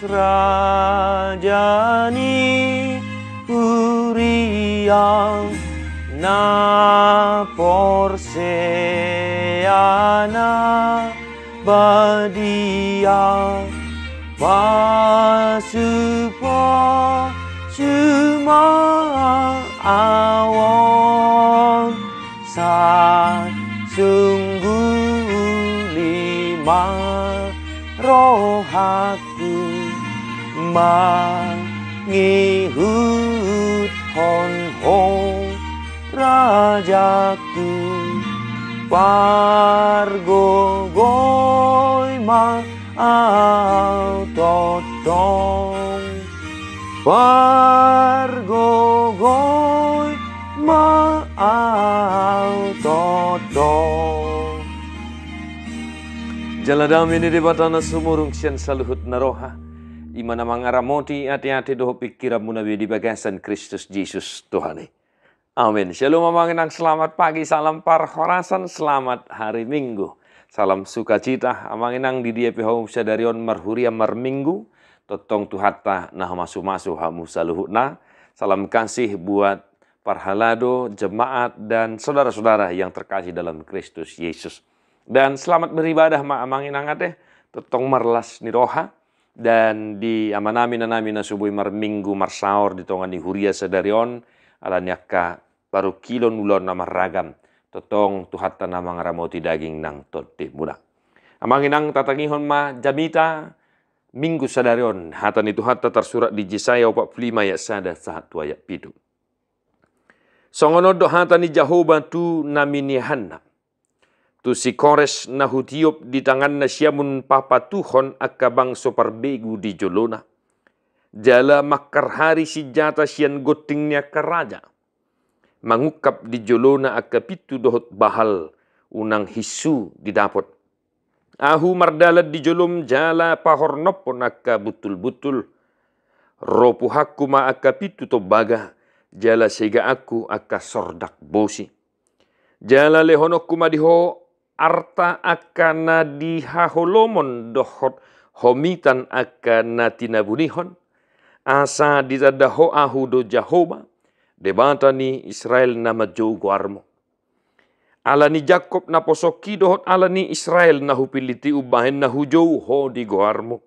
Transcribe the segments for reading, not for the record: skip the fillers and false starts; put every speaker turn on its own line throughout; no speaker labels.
rajani Uria na porseana badia pasupa cuma awon sa sungguh lima rohaku mangihut hon ho rajaku pargogoy ma au totong pargogoy ma au totong jaladam ini di batana sumurung sian saluhut naroha imana mangaramoti hati-hati doho pikiran munawi di bagasan Kristus Yesus Tuhane. Amin. Shalom mamanginang, selamat pagi, salam parhorasan, selamat hari Minggu. Salam sukacita, amanginang di dia pihau sadarion marhuria marminggu, totong tuhatta nah masu-masu hamu saluhutna. Salam kasih buat parhalado, jemaat, dan saudara-saudara yang terkasih dalam Kristus Yesus. Dan selamat beribadah amanginang ateh, totong marlas niroha. Dan di amanami subuhi marminggu marsaor di tongan di huria sadarion alanyaka baru kilon ulon nama ragam totong tuhatta nama ngaramoti daging nang totte muda. Amanginang tatangihon ma jamita minggu sadarion hatan itu hatta tersurat di Yesaya 45 ayat 1 ayat 7. Songono do hatan ni Jehovah tu namini hanna. Tu si kores nahutiop di tangan na siamun papatuhon akabang soperbegu di jolona. Jala makar hari si jata sian gotingnya keraja. Mangukap di jolona akapitu dohot bahal unang hisu didapot. Ahu mardalat di jolom jala pahornopon akka betul-betul. Ropuhaku ma akapitu to baga. Jala sega aku akka sordak bosi. Jala lehonokku madiho arta akana dihaholomon dohot homitan akana tinabunihon asa ditadaho ahu do Jehovah debata ni Israel nama jou guarmo ala ni Jakob na posoki dohot ala ni Israel na hupiliti ubahen na hujou ho di guarmo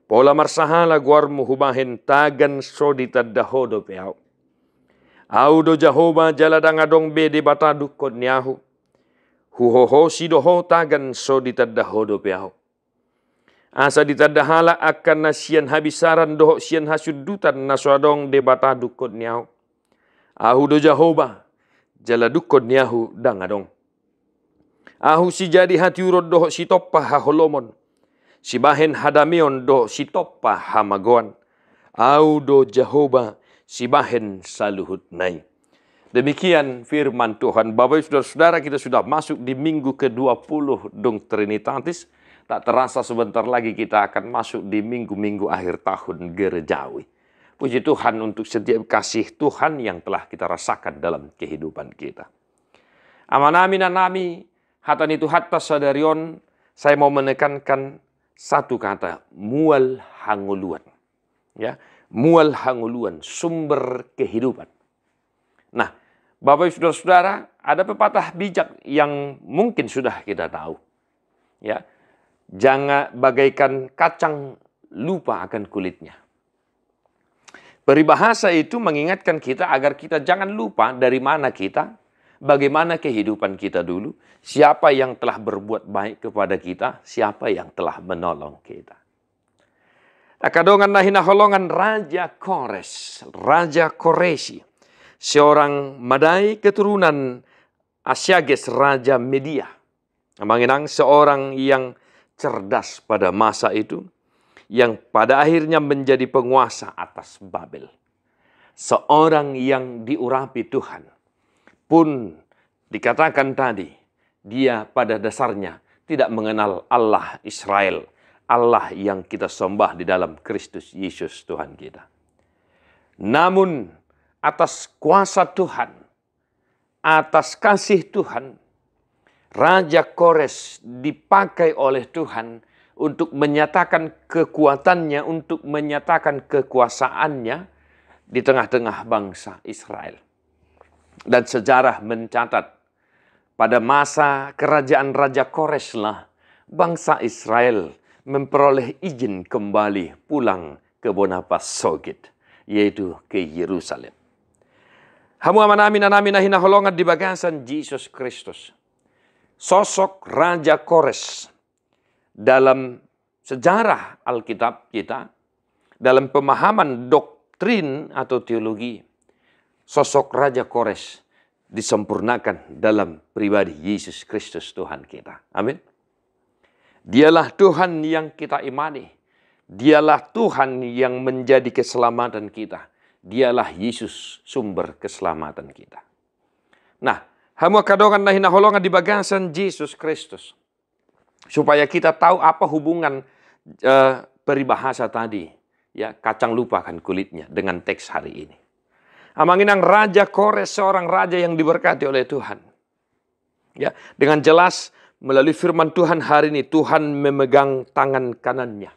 pola marsahala guarmo hubahen tagan so ditadaho do peau au do Jehovah jaladangadong be debata dukot niahu huhoho sidoho tagan so ditadaho do peaho. Asa ditadahala akan nasian habisaran doho sian hasudutan naswadong debata dukot niaho. Ahu do Jehovah jala dukot niahu dangadong. Ahu si jadi hati urod doho si toppa haholomon. Si bahen hadamion doho si toppa hamagoan. Ahu do Jehovah si bahen saluhut nai. Demikian firman Tuhan. Bapak Ibu Saudara, kita sudah masuk di minggu ke-20 dong Trinitatis. Tak terasa sebentar lagi kita akan masuk di minggu-minggu akhir tahun gerejawi. Puji Tuhan untuk setiap kasih Tuhan yang telah kita rasakan dalam kehidupan kita. Amanami nanami, hatan itu hatta sadarion, saya mau menekankan satu kata, mual hanguluan. Ya, mual hanguluan, sumber kehidupan. Nah, Bapak Ibu Saudara, ada pepatah bijak yang mungkin sudah kita tahu. Ya, jangan bagaikan kacang lupa akan kulitnya. Peribahasa itu mengingatkan kita agar kita jangan lupa dari mana kita, bagaimana kehidupan kita dulu, siapa yang telah berbuat baik kepada kita, siapa yang telah menolong kita. Akadongan nahina holongan Raja Kores, Raja Koresi. Seorang Madai keturunan Asyages Raja Media. Mengenang seorang yang cerdas pada masa itu. Yang pada akhirnya menjadi penguasa atas Babel. Seorang yang diurapi Tuhan. Pun dikatakan tadi. Dia pada dasarnya tidak mengenal Allah Israel. Allah yang kita sembah di dalam Kristus Yesus Tuhan kita. Namun atas kuasa Tuhan, atas kasih Tuhan, Raja Kores dipakai oleh Tuhan untuk menyatakan kekuatannya, untuk menyatakan kekuasaannya di tengah-tengah bangsa Israel. Dan sejarah mencatat pada masa kerajaan Raja Koreslah, bangsa Israel memperoleh izin kembali pulang ke Bonapa Sogit, yaitu ke Yerusalem. Hamu amin hina holongan di bagasan Yesus Kristus. Sosok Raja Kores dalam sejarah Alkitab kita, dalam pemahaman doktrin atau teologi, sosok Raja Kores disempurnakan dalam pribadi Yesus Kristus Tuhan kita. Amin. Dialah Tuhan yang kita imani. Dialah Tuhan yang menjadi keselamatan kita. Dialah Yesus sumber keselamatan kita. Nah, hamu kadongan nahina holongan di bagasan Yesus Kristus. Supaya kita tahu apa hubungan peribahasa tadi. Ya, kacang lupakan kulitnya dengan teks hari ini. Amanginang Raja Kores seorang raja yang diberkati oleh Tuhan. Ya, dengan jelas melalui firman Tuhan hari ini, Tuhan memegang tangan kanannya.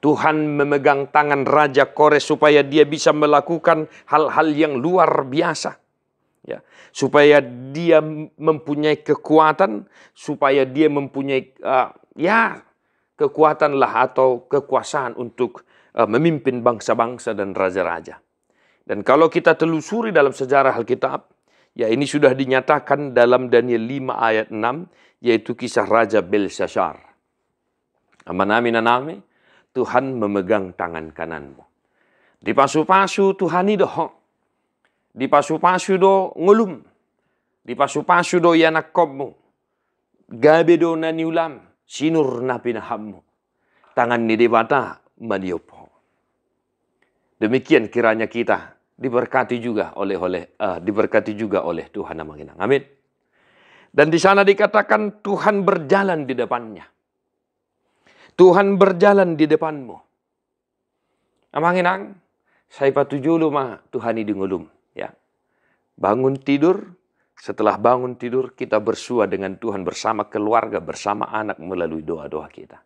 Tuhan memegang tangan Raja Kores supaya dia bisa melakukan hal-hal yang luar biasa. Ya, supaya dia mempunyai kekuatan, supaya dia mempunyai kekuatan lah atau kekuasaan untuk memimpin bangsa-bangsa dan raja-raja. Dan kalau kita telusuri dalam sejarah Alkitab, ya ini sudah dinyatakan dalam Daniel 5 ayat 6, yaitu kisah Raja Belshazzar. Amin. Tuhan memegang tangan kananmu. Di pasu-pasu Tuhan itu di pasu-pasu do ngulum. Di pasu-pasu do yanakobmu. Gabe do naniulam. Sinur na pinahammu. Tangan ni debata maniopo. Demikian kiranya kita diberkati juga oleh Tuhan Amanginang. Amin. Dan di sana dikatakan Tuhan berjalan di depannya. Tuhan berjalan di depanmu. Amanginang, saya patujulu mah Tuhan ini ngulum. Ya. Bangun tidur, setelah bangun tidur kita bersua dengan Tuhan bersama keluarga, bersama anak melalui doa-doa kita.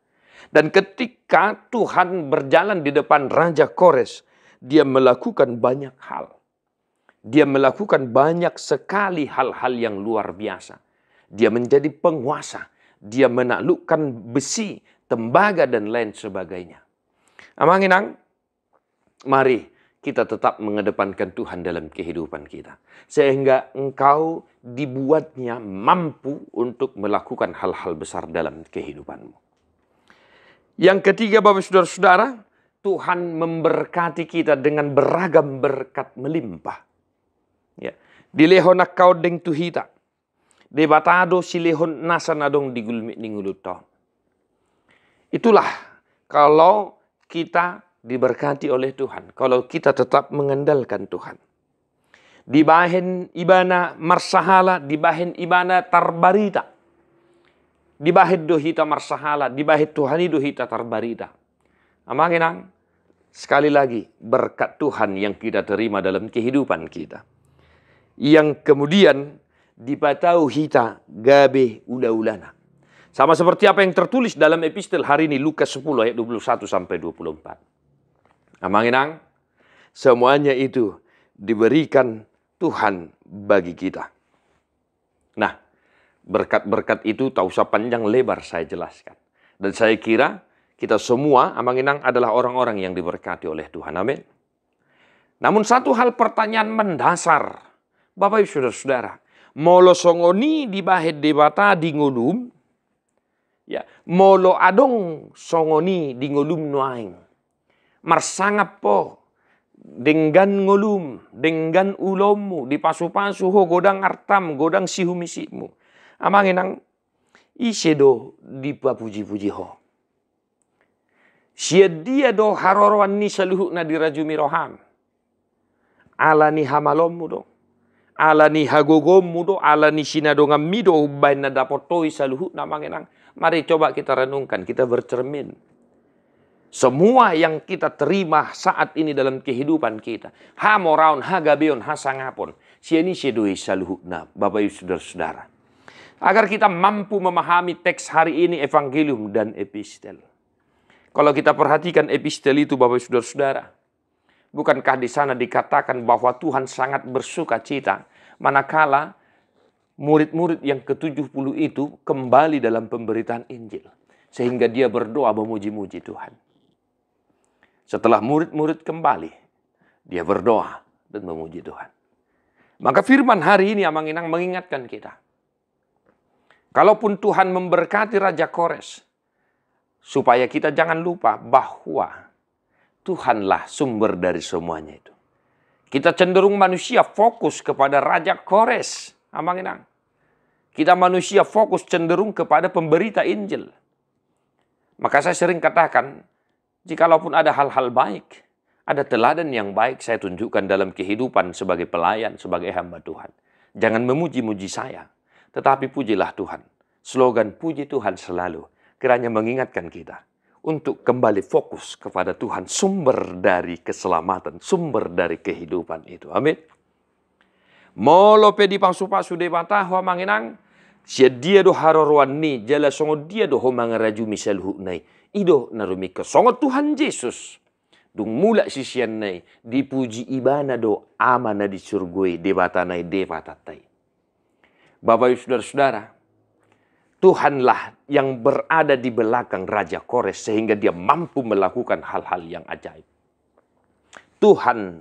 Dan ketika Tuhan berjalan di depan Raja Kores, dia melakukan banyak hal. Dia melakukan banyak sekali hal-hal yang luar biasa. Dia menjadi penguasa. Dia menaklukkan besi, tembaga, dan lain sebagainya. Amanginang, mari kita tetap mengedepankan Tuhan dalam kehidupan kita. Sehingga engkau dibuatnya mampu untuk melakukan hal-hal besar dalam kehidupanmu. Yang ketiga, Bapak Saudara-saudara, Tuhan memberkati kita dengan beragam berkat melimpah. Ya. Dilehon kau deng tuhita. Debatado silehon nasanadong digulmi ninguluto. Itulah kalau kita diberkati oleh Tuhan. Kalau kita tetap mengandalkan Tuhan. Dibahen ibana marsahala, dibahen ibana tarbarita. Dibahen dohita marsahala, dibahen Tuhani dohita tarbarita. Amanginang, sekali lagi berkat Tuhan yang kita terima dalam kehidupan kita. Yang kemudian dipatau hita gabe ula-ulana. Sama seperti apa yang tertulis dalam epistel hari ini Lukas 10 ayat 21 sampai 24. Amanginang, semuanya itu diberikan Tuhan bagi kita. Nah, berkat-berkat itu tak usah panjang lebar saya jelaskan. Dan saya kira kita semua Amanginang adalah orang-orang yang diberkati oleh Tuhan. Amin. Namun satu hal pertanyaan mendasar, Bapak Ibu Saudara-saudara, molo songoni dibahed debata di ngulum, ya, molo adong songoni di ngulum nuaing. Marsangap po, denggan ngulum, denggan ulommu, di pasu-pasu ho, godang artam, godang sihumisikmu. Amanginang, isedo di papuji-puji ho. Dia do haroroan ni saluhuk na dirajumi roham. Ala ni hamalommu do. Ala ni hagogommu do. Ala ni sinadongam mido. Ubain na dapotoi saluhuk na mangenang. Mari coba kita renungkan, kita bercermin. Semua yang kita terima saat ini dalam kehidupan kita. Ha moraun, ha gabeon, ha sangapon. Siani sedoi saluhuk na. Bapak Ibu Saudara-saudara. Agar kita mampu memahami teks hari ini, evangelium dan epistel. Kalau kita perhatikan epistel itu, Bapak Saudara-saudara, bukankah di sana dikatakan bahwa Tuhan sangat bersuka cita manakala murid-murid yang ke-70 itu kembali dalam pemberitaan Injil. Sehingga dia berdoa memuji-muji Tuhan. Setelah murid-murid kembali, dia berdoa dan memuji Tuhan. Maka firman hari ini Amang Inang mengingatkan kita. Kalaupun Tuhan memberkati Raja Kores, supaya kita jangan lupa bahwa Tuhanlah sumber dari semuanya itu. Kita cenderung manusia fokus kepada Raja Kores, Amang Inang. Kita manusia fokus cenderung kepada pemberita Injil. Maka saya sering katakan, jikalaupun ada hal-hal baik, ada teladan yang baik saya tunjukkan dalam kehidupan sebagai pelayan, sebagai hamba Tuhan. Jangan memuji-muji saya, tetapi pujilah Tuhan. Slogan puji Tuhan selalu kiranya mengingatkan kita untuk kembali fokus kepada Tuhan, sumber dari keselamatan, sumber dari kehidupan itu. Amin. Molo pedi pangsupasu de bataho manginang, sia dia do haroroan ni jala songo dia do homangaraju misal nai ido narumika songo Tuhan Yesus. Dung mula sisian nai dipuji ibana do amana di surgoi debatanai devatatai. Bapak Ibu Saudara-saudara, Tuhanlah yang berada di belakang Raja Kores sehingga dia mampu melakukan hal-hal yang ajaib. Tuhan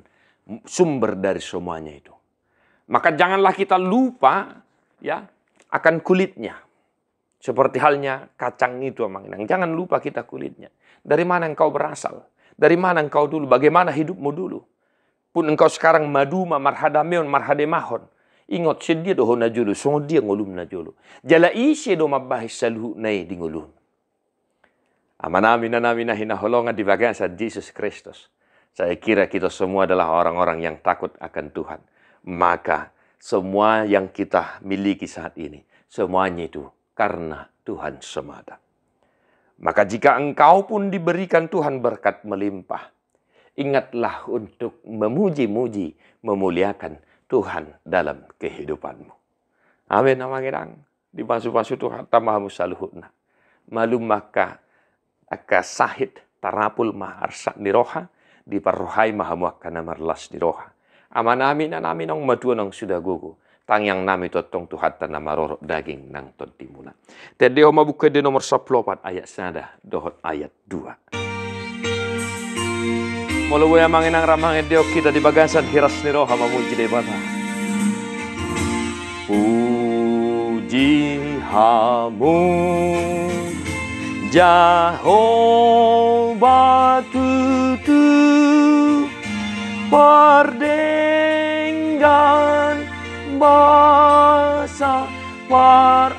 sumber dari semuanya itu. Maka janganlah kita lupa ya akan kulitnya. Seperti halnya kacang itu, Amang Inang. Jangan lupa kita kulitnya. Dari mana engkau berasal? Dari mana engkau dulu? Bagaimana hidupmu dulu? Pun engkau sekarang maduma marhadameon marhademahon. Ingat sedia doh na julu, songo dia ngolum na julu. Jala isi do mabahis saluh nai di ngolum. Amanami na namin na hinaholongan di bagian sa Jesus Kristus. Saya kira kita semua adalah orang-orang yang takut akan Tuhan. Maka semua yang kita miliki saat ini, semuanya itu karena Tuhan semata. Maka jika engkau pun diberikan Tuhan berkat melimpah, ingatlah untuk memuji-muji, memuliakan Tuhan dalam kehidupanmu. Amin. Amang Inang. Di pasu-pasu Tuhan tamahamu saluhutna. Malum maka akasahit tarapul maharsa niroha di parrohai mahamuakana marlas niroha. Aman amin anamin ang maduan ang sudah gugu. Tangyang nami totong Tuhan tanah marorok daging nang tontimuna. Tedeho mabuka di nomor 14 ayat sada dohot ayat 2. Mulu ya manginang ramang edeo kita di bagasan hiras niro hama muji debata. Puji hamu Jehovah tutu pardenggan basa par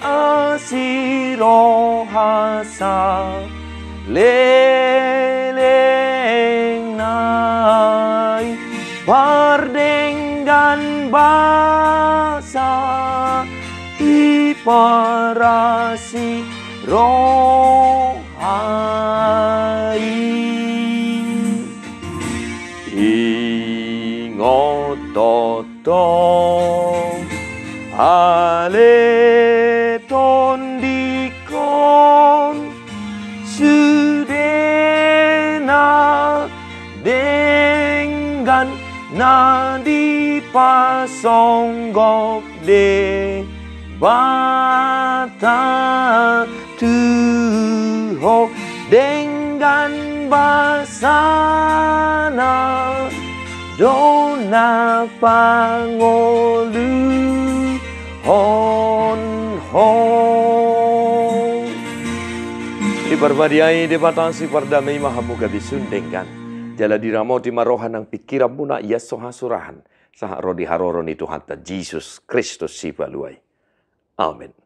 asiro hasa leleng nai pardenggan basa iparasi rohai ingot toto ale tondikon sudena dengan nadi pasonggok de bata tuho dengan basana dona pangolu hon hon diperbadiai dibatasi perdamai mahamuga disundengkan jala diramoti marohan ng pikiran muna iya sohasurahan sa rodi haroron itu hanta Jesus Kristus si baluay. Amen.